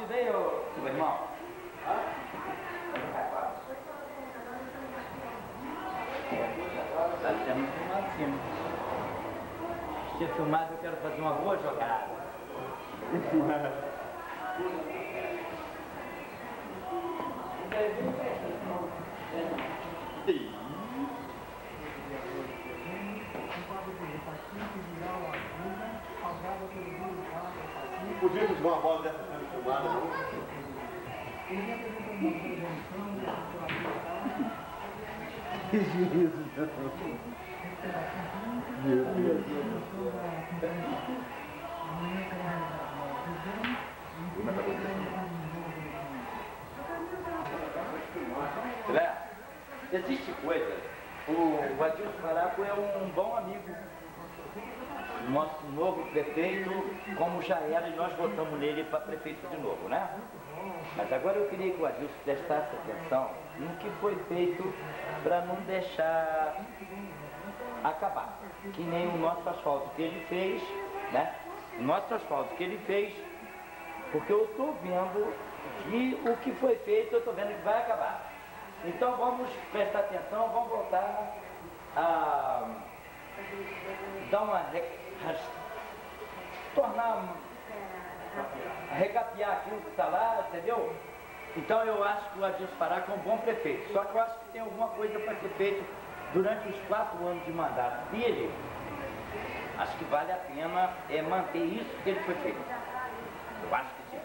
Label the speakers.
Speaker 1: onde veio, meu irmão? Tá sendo filmado sim. Se tinha filmado, eu quero fazer uma boa jogada.
Speaker 2: Não podia jogar uma bola dessa sendo filmada, não?
Speaker 3: Que juízo, meu Deus.
Speaker 1: Existe coisa. O Adilson Faraco é um bom amigo. Nosso novo prefeito, como já era, e nós votamos nele para prefeito de novo, né? Mas agora eu queria que o Adilson prestasse atenção no que foi feito para não deixar acabar. Que nem o nosso asfalto que ele fez, né? O nosso asfalto que ele fez, porque eu estou vendo que o que foi feito, eu estou vendo que vai acabar. Então vamos prestar atenção, vamos voltar a dar uma recapear aquilo que está lá, entendeu? Então eu acho que o Adilson Faraco é um bom prefeito, só que eu acho que tem alguma coisa para ser feito durante os 4 anos de mandato dele. Acho que vale a pena manter isso que ele foi feito. Eu acho que sim.